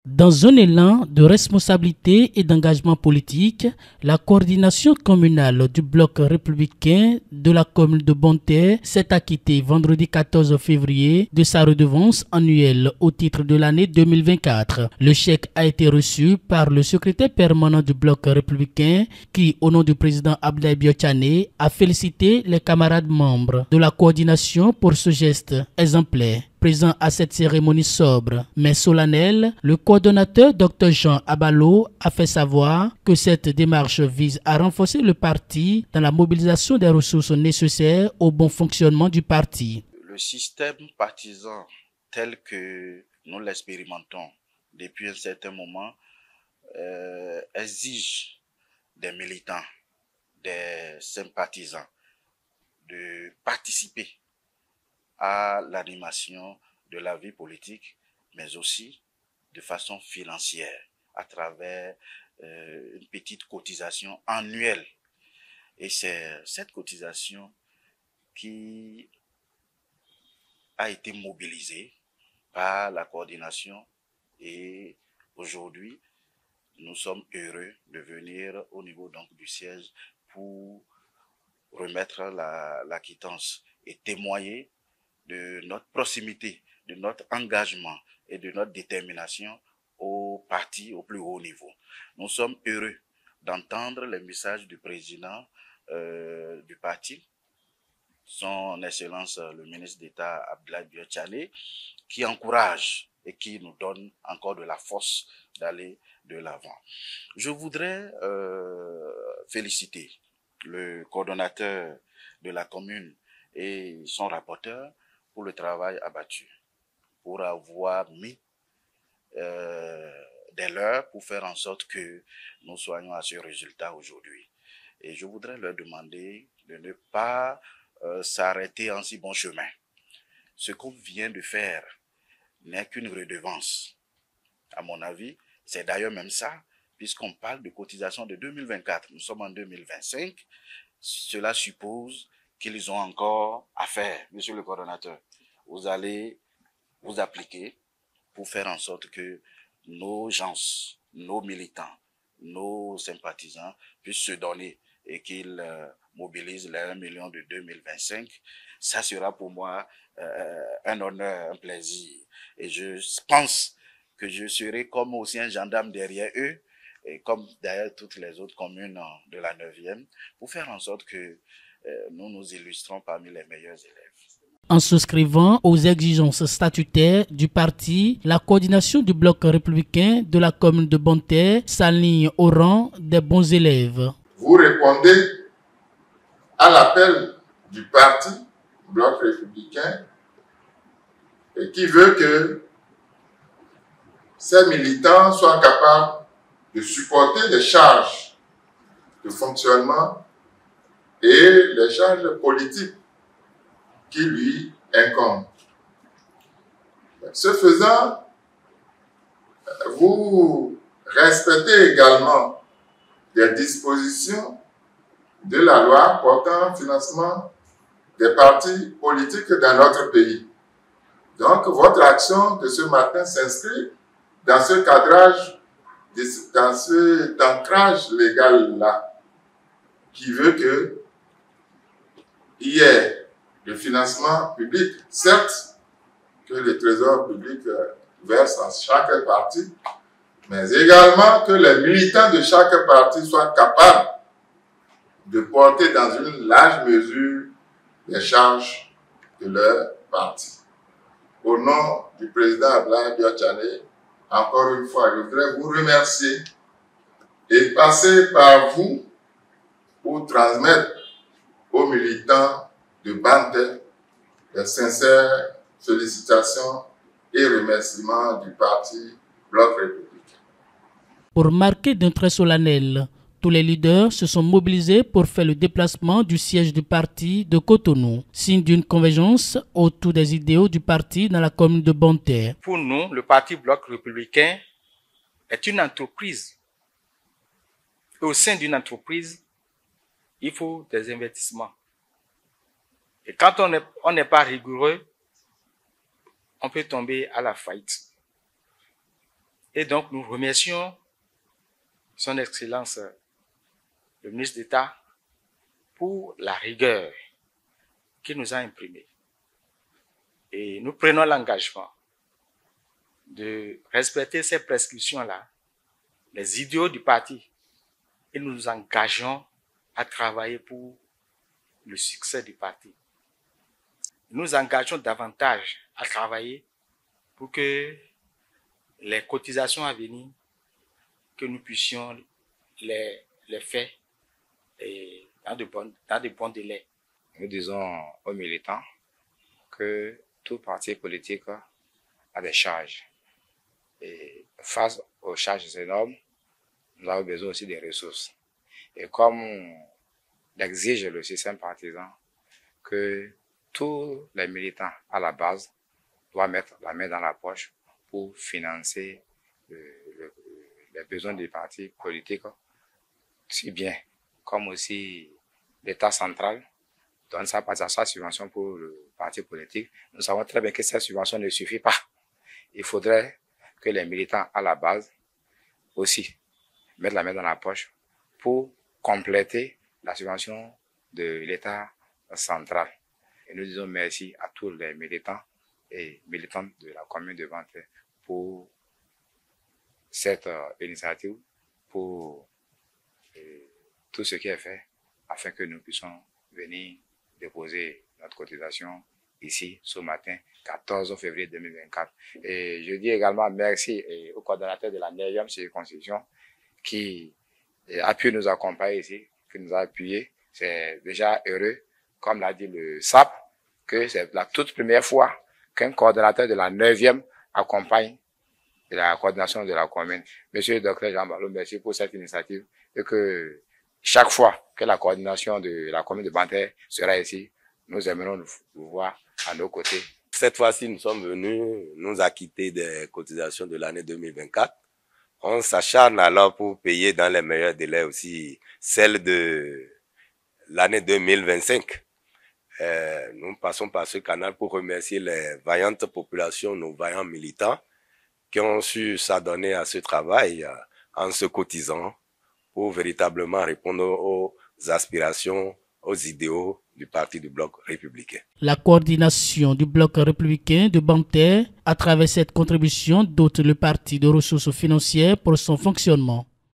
Dans un élan de responsabilité et d'engagement politique, la coordination communale du bloc républicain de la commune de Bonterre s'est acquittée vendredi 14 février de sa redevance annuelle au titre de l'année 2024. Le chèque a été reçu par le secrétaire permanent du bloc républicain qui, au nom du président Abdoulaye Biotchane, a félicité les camarades membres de la coordination pour ce geste exemplaire. Présent à cette cérémonie sobre mais solennelle, le coordonnateur Dr Jean Abalo a fait savoir que cette démarche vise à renforcer le parti dans la mobilisation des ressources nécessaires au bon fonctionnement du parti. Le système partisan tel que nous l'expérimentons depuis un certain moment exige des militants, des sympathisants de participer à l'animation de la vie politique, mais aussi de façon financière, à travers une petite cotisation annuelle. Et c'est cette cotisation qui a été mobilisée par la coordination et aujourd'hui, nous sommes heureux de venir au niveau donc du siège pour remettre la quittance et témoigner de notre proximité, de notre engagement et de notre détermination au parti au plus haut niveau. Nous sommes heureux d'entendre les messages du président du parti, son Excellence le ministre d'État Abdoulaye Biotchane, qui encourage et qui nous donne encore de la force d'aller de l'avant. Je voudrais féliciter le coordonnateur de la commune et son rapporteur pour le travail abattu, pour avoir mis des leurs pour faire en sorte que nous soyons à ce résultat aujourd'hui. Et je voudrais leur demander de ne pas s'arrêter en si bon chemin. Ce qu'on vient de faire n'est qu'une redevance. À mon avis, c'est d'ailleurs même ça, puisqu'on parle de cotisation de 2024. Nous sommes en 2025. Cela suppose qu'ils ont encore à faire, monsieur le coordonnateur. Vous allez vous appliquer pour faire en sorte que nos gens, nos militants, nos sympathisants puissent se donner et qu'ils mobilisent les 1 million de 2025. Ça sera pour moi un honneur, un plaisir. Et je pense que je serai comme aussi un gendarme derrière eux, et comme d'ailleurs toutes les autres communes de la 9e, pour faire en sorte que nous nous illustrons parmi les meilleurs élèves. En souscrivant aux exigences statutaires du parti, la coordination du bloc républicain de la commune de Bonterre s'aligne au rang des bons élèves. Vous répondez à l'appel du parti, bloc républicain, et qui veut que ces militants soient capables de supporter les charges de fonctionnement et les charges politiques qui lui incombent. Ce faisant, vous respectez également des dispositions de la loi portant financement des partis politiques dans notre pays. Donc, votre action de ce matin s'inscrit dans ce cadrage, dans cet ancrage légal-là, qui veut qu'il y ait le financement public, certes, que le trésor public verse à chaque parti, mais également que les militants de chaque parti soient capables de porter dans une large mesure les charges de leur parti. Au nom du président Abdoulaye Biotchane, encore une fois, je voudrais vous remercier et passer par vous pour transmettre aux militants de Bonterre les sincères félicitations et remerciements du parti Bloc républicain. Pour marquer d'un trait solennel, tous les leaders se sont mobilisés pour faire le déplacement du siège du parti de Cotonou, signe d'une convergence autour des idéaux du parti dans la commune de Bonterre. Pour nous, le parti Bloc républicain est une entreprise. Et au sein d'une entreprise, il faut des investissements. Et quand on n'est pas rigoureux, on peut tomber à la faillite. Et donc, nous remercions Son Excellence, le ministre d'État, pour la rigueur qu'il nous a imprimée. Et nous prenons l'engagement de respecter ces prescriptions-là, les idéaux du parti, et nous nous engageons à travailler pour le succès du parti. Nous nous engageons davantage à travailler pour que les cotisations à venir, que nous puissions les faire et dans de bons délais. Nous disons aux militants que tout parti politique a des charges. Et face aux charges énormes, nous avons besoin aussi des ressources. Et comme l'exige le système partisan, que tous les militants à la base doivent mettre la main dans la poche pour financer les besoins des partis politiques, si bien comme aussi l'État central donne sa subvention pour le parti politique. Nous savons très bien que cette subvention ne suffit pas. Il faudrait que les militants à la base aussi mettent la main dans la poche pour compléter la subvention de l'État central. Et nous disons merci à tous les militants et militantes de la commune de Banté pour cette initiative, pour tout ce qui est fait afin que nous puissions venir déposer notre cotisation ici ce matin, 14 février 2024. Et je dis également merci au coordonnateur de la 9e circonscription qui a pu nous accompagner ici, qui nous a appuyés. C'est déjà heureux, comme l'a dit le SAP, que c'est la toute première fois qu'un coordonnateur de la 9e accompagne la coordination de la commune. Monsieur le docteur Jean Ballot, merci pour cette initiative et que chaque fois que la coordination de la commune de Banté sera ici, nous aimerons vous voir à nos côtés. Cette fois-ci, nous sommes venus nous acquitter des cotisations de l'année 2024. On s'acharne alors pour payer dans les meilleurs délais aussi celles de l'année 2025. Nous passons par ce canal pour remercier les vaillantes populations, nos vaillants militants qui ont su s'adonner à ce travail en se cotisant pour véritablement répondre aux aspirations, aux idéaux du parti du Bloc républicain. La coordination du Bloc républicain de Banté, à travers cette contribution, dote le parti de ressources financières pour son fonctionnement.